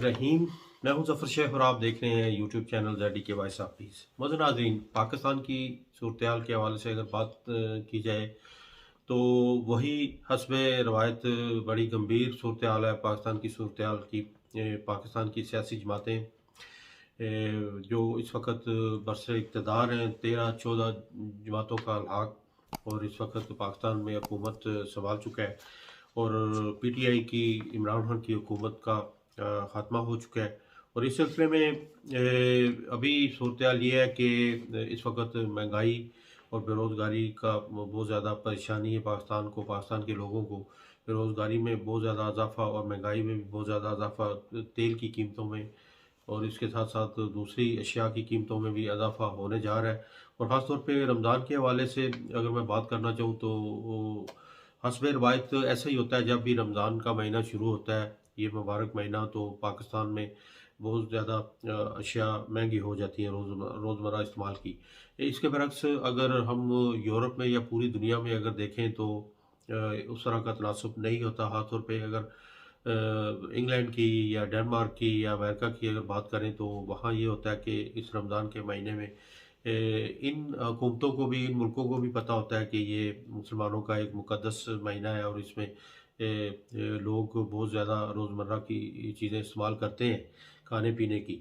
रहीम। मैं हूं जफर शेख और आप देख रहे हैं YouTube channel ZDK voice of peace. मौजूद नाज़रीन, पाकिस्तान की सूरत हाल के हवाले से अगर बात की जाए तो वही हस्ब रवायत बड़ी गंभीर सूरत हाल है पाकिस्तान की सूरत हाल की। पाकिस्तान की सियासी जमातें जो इस वक्त बरसर इक़्तिदार हैं, 13-14 जमातों का अलहाक, और इस वक्त पाकिस्तान में हुकूमत संभाल चुका है और PTI की इमरान खान की हुकूमत का ख़ात्मा हो चुका है। और इस सिलसिले में अभी सूरत हाल ये है कि इस वक्त महंगाई और बेरोज़गारी का बहुत ज़्यादा परेशानी है पाकिस्तान के लोगों को। बेरोज़गारी में बहुत ज़्यादा इजाफ़ा और महंगाई में भी बहुत ज़्यादा इजाफ़ा, तेल की कीमतों में और इसके साथ साथ दूसरी अशिया की कीमतों में भी इजाफ़ा होने जा रहा है। और ख़ास तौर पे रमज़ान के हवाले से अगर मैं बात करना चाहूँ तो हस्ब रवायत ऐसा ही होता है। जब भी रमज़ान का महीना शुरू होता है, ये मुबारक महीना, तो पाकिस्तान में बहुत ज़्यादा अशिया महंगी हो जाती हैं रोज़मर्रा इस्तेमाल की। इसके बरक्स अगर हम यूरोप में या पूरी दुनिया में अगर देखें तो उस तरह का तनासुब नहीं होता। ख़ास तौर पे अगर इंग्लैंड की या डेनमार्क की या अमेरिका की अगर बात करें तो वहाँ ये होता है कि इस रमज़ान के महीने में इन हुकूमतों को भी, इन मुल्कों को भी पता होता है कि ये मुसलमानों का एक मुक़द्दस महीना है और इसमें लोग बहुत ज़्यादा रोज़मर्रा की चीज़ें इस्तेमाल करते हैं खाने पीने की,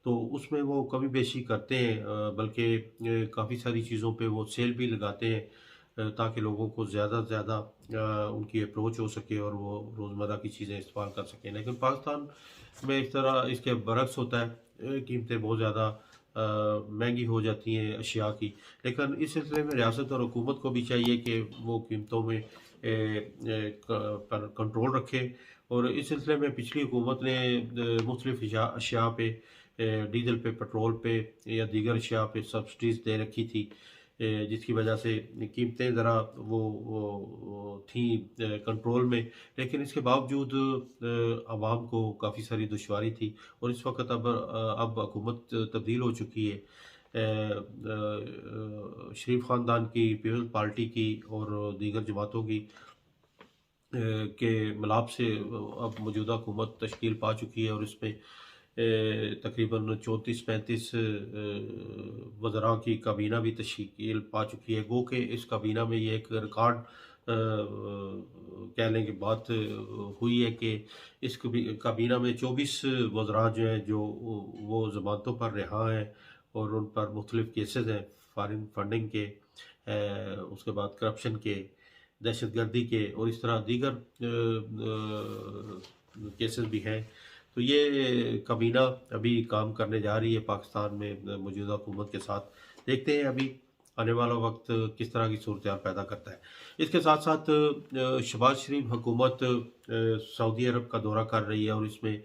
तो उसमें वो कमी बेशी करते हैं। बल्कि काफ़ी सारी चीज़ों पे वो सेल भी लगाते हैं ताकि लोगों को ज़्यादा से ज़्यादा उनकी अप्रोच हो सके और वो रोज़मर्रा की चीज़ें इस्तेमाल कर सकें। लेकिन पाकिस्तान में इस तरह इसके बरक्स होता है, कीमतें बहुत ज़्यादा महंगी हो जाती हैं अशिया की। लेकिन इस सिलसिले में रियासत और हुकूमत को भी चाहिए कि वो कीमतों में पर कंट्रोल रखे। और इस सिलसिले में पिछली हुकूमत ने मुख्तलिफ अशिया पे, डीजल पे, पेट्रोल पे या दीगर अशिया पे सब्सिडीज़ दे रखी थी, जिसकी वजह से कीमतें ज़रा वो थी कंट्रोल में। लेकिन इसके बावजूद आवाम को काफ़ी सारी दुश्वारी थी। और इस वक्त अब हुकूमत तब्दील हो चुकी है। शरीफ ख़ानदान की, पीपल्स पार्टी की और दीगर जमातों की के मिलाप से अब मौजूदा हुकूमत तश्कील पा चुकी है और इसमें तकरीबन 34-35 वज़रा की काबीना भी तश्कील पा चुकी है। गो कि इस काबीना में ये एक रिकॉर्ड कह लें कि बात हुई है कि इस काबीना में 24 वज़रा जो हैं, जो वो ज़मानतों पर रिहा हैं और उन पर मुख्तलिफ़ केसेस हैं, फॉरेन फंडिंग के, उसके बाद करप्शन के, दहशतगर्दी के और इस तरह दीगर केसेस भी हैं। तो ये काबीना अभी काम करने जा रही है पाकिस्तान में मौजूदा हुकूमत के साथ। देखते हैं अभी आने वाला वक्त किस तरह की सूरत हाल पैदा करता है। इसके साथ साथ शहबाज शरीफ हुकूमत सऊदी अरब का दौरा कर रही है और इसमें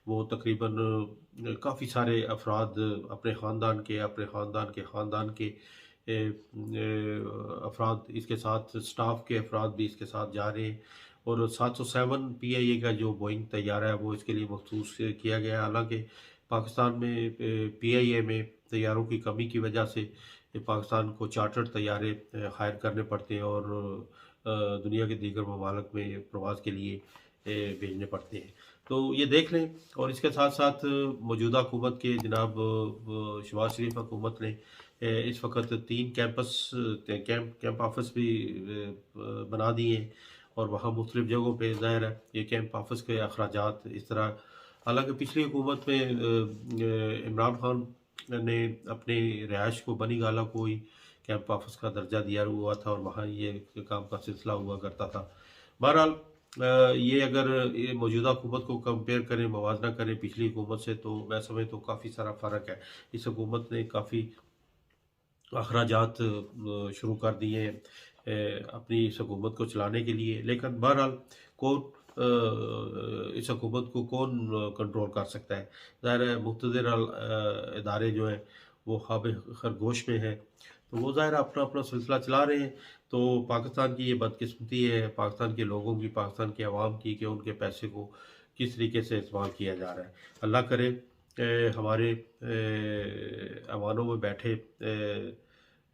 वो तकरीबन काफ़ी सारे अफराद अपने ख़ानदान के अफराद इसके साथ, स्टाफ के अफराद भी इसके साथ जा रहे हैं। और 707 PIA का जो बोइंग तैयारा है वो इसके लिए मखसूस किया गया है। हालांकि पाकिस्तान में PIA में तैयारों की कमी की वजह से पाकिस्तान को चार्टर्ड तैयारे हायर करने पड़ते हैं और दुनिया के दीगर ममालिक में प्रवास के लिए भेजने पड़ते हैं। तो ये देख लें। और इसके साथ साथ मौजूदा हुकूमत के जनाब शहबाज शरीफ हुकूमत ने इस वक्त 3 कैंप ऑफिस भी बना दिए हैं और वहाँ मुख्तलिफ़ जगहों पे ज़ाहिर है ये कैंप ऑफिस के अखराजात इस तरह। हालांकि पिछली हुकूमत में इमरान खान ने अपने रिहाइश को बनी गाला को ही कैंप ऑफिस का दर्जा दिया हुआ था और वहाँ ये काम का सिलसिला हुआ करता था। बहरहाल ये अगर ये मौजूदा हुकूमत को कंपेयर करें, मवाजना करें पिछली हुकूमत से, तो मैं समझता हूँ काफ़ी सारा फ़र्क है। इस हुकूमत ने काफ़ी अखराजात शुरू कर दिए हैं अपनी इस हुकूमत को चलाने के लिए। लेकिन बहरहाल कौन इस हुकूमत को कौन कंट्रोल कर सकता है? ज़ाहिर है मुक़्तदिर इदारे जो हैं वो ख़्वाब खरगोश में हैं, तो वो ज़ाहिर अपना अपना सिलसिला चला रहे हैं। तो पाकिस्तान की ये बदकिस्मती है, पाकिस्तान के लोगों की, पाकिस्तान के अवाम की, कि उनके पैसे को किस तरीके से इस्तेमाल किया जा रहा है। अल्लाह करे हमारे ऐवानों में बैठे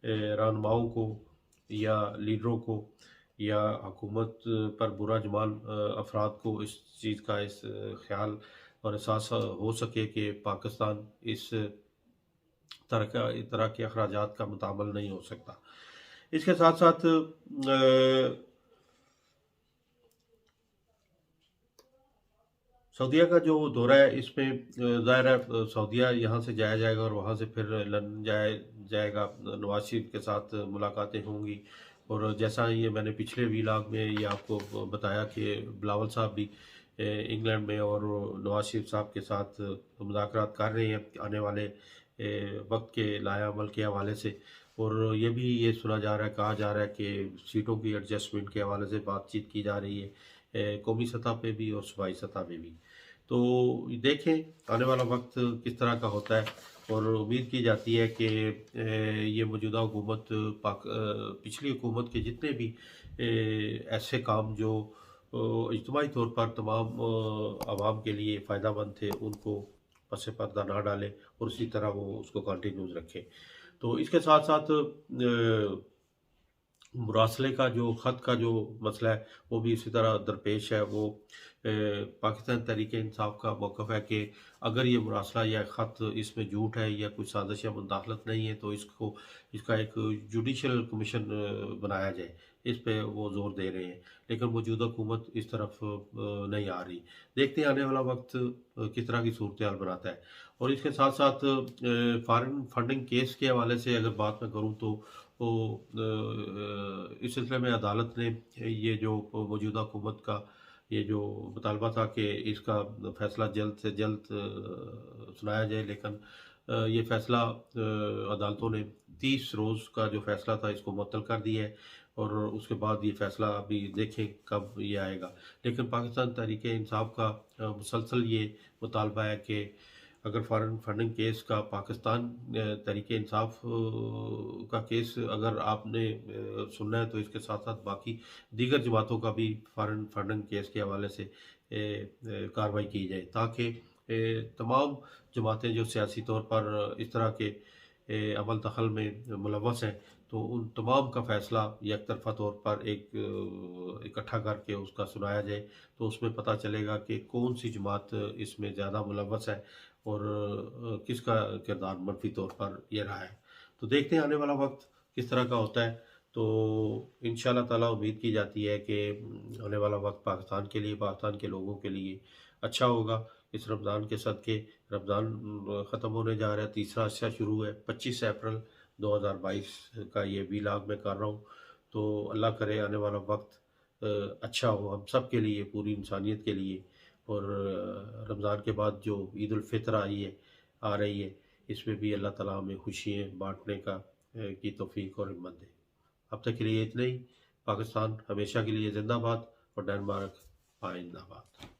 रहनुमाओं को या लीडरों को या हुकूमत पर बुरा जुबान अफराद को इस चीज़ का ख्याल और एहसास हो सके कि पाकिस्तान इस तरह के अखराजात का मुतामल नहीं हो सकता। इसके साथ साथ सऊदीया का जो दौरा है इसमें ज़ाहिर है सऊदीया यहाँ से जाया जाएगा और वहाँ से फिर लंदन जाएगा, नवाज शरीफ के साथ मुलाकातें होंगी। और जैसा ये मैंने पिछले व्लॉग में ये आपको बताया कि बिलावल साहब भी इंग्लैंड में और नवाज शरीफ साहब के साथ मुज़ाकरात कर रहे हैं आने वाले वक्त के लाएअमल के हवाले से। और ये सुना जा रहा है, कहा जा रहा है कि सीटों की एडजस्टमेंट के हवाले से बातचीत की जा रही है, कौमी सतह पे भी और सूबाई सतह पे भी। तो देखें आने वाला वक्त किस तरह का होता है। और उम्मीद की जाती है कि ये मौजूदा हुकूमत पिछली हुकूमत के जितने भी ऐसे काम जो इज्तिमाई तौर पर तमाम आवाम के लिए फ़ायदा मंद थे उनको पस पर्दा ना डालें और उसी तरह वो उसको कंटिन्यूज रखें। तो इसके साथ साथ मुरासले का जो ख़त का जो मसला है वो भी इसी तरह दरपेश है। वो पाकिस्तान तहरीक इंसाफ का मौक़िफ़ है कि अगर ये मुरासला या ख़त इसमें झूठ है या कुछ साजिश या मुदाखलत नहीं है तो इसका एक जुडिशल कमीशन बनाया जाए, इस पे वो ज़ोर दे रहे हैं। लेकिन मौजूदा हुकूमत इस तरफ नहीं आ रही। देखते हैं आने वाला वक्त किस तरह की सूरत हाल बनाता है। और इसके साथ साथ फॉरेन फंडिंग केस के हवाले से अगर बात मैं करूँ तो इस सिलसिले में अदालत ने ये जो मौजूदा हुकूमत का ये जो मुतालबा था कि इसका फैसला जल्द से जल्द सुनाया जाए, लेकिन ये फैसला अदालतों ने 30 रोज़ का जो फैसला था इसको मुअत्तल कर दिया है। और उसके बाद ये फैसला अभी देखें कब ये आएगा। लेकिन पाकिस्तान तहरीक इंसाफ का मुसलसल ये मुतालबा है कि अगर फॉरेन फंडिंग केस का पाकिस्तान तहरीक इंसाफ का केस अगर आपने सुनना है तो इसके साथ साथ बाकी दीगर जमातों का भी फॉरेन फंडिंग केस के हवाले से कार्रवाई की जाए, ताकि तमाम जमातें जो सियासी तौर पर इस तरह के अमल दखल में मुलव्वस हैं तो उन तमाम का फ़ैसला एक तरफ़ा तौर पर इकट्ठा करके उसका सुनाया जाए। तो उसमें पता चलेगा कि कौन सी जमात इसमें ज़्यादा मुलव्वस है और किसका किरदार मनफी तौर पर ये रहा है। तो देखते हैं आने वाला वक्त किस तरह का होता है। तो इंशाअल्लाह ताला उम्मीद की जाती है कि आने वाला वक्त पाकिस्तान के लिए, पाकिस्तान के लोगों के लिए अच्छा होगा। इस रमज़ान के सदक़े रमज़ान ख़त्म होने जा रहा है, तीसरा हिस्सा शुरू है। 25 अप्रैल 2022 का ये व्लॉग मैं कर रहा हूँ। तो अल्लाह करे आने वाला वक्त अच्छा हो हम सब के लिए, पूरी इंसानियत के लिए। और रमज़ान के बाद जो ईद उल फ़ितर आ रही है, इसमें भी अल्लाह ताला हमें खुशियाँ बाँटने की तौफ़ीक और हिम्मत दे। अब तक के लिए इतना ही। पाकिस्तान हमेशा के लिए ज़िंदाबाद और डेनमार्क आइंदाबाद।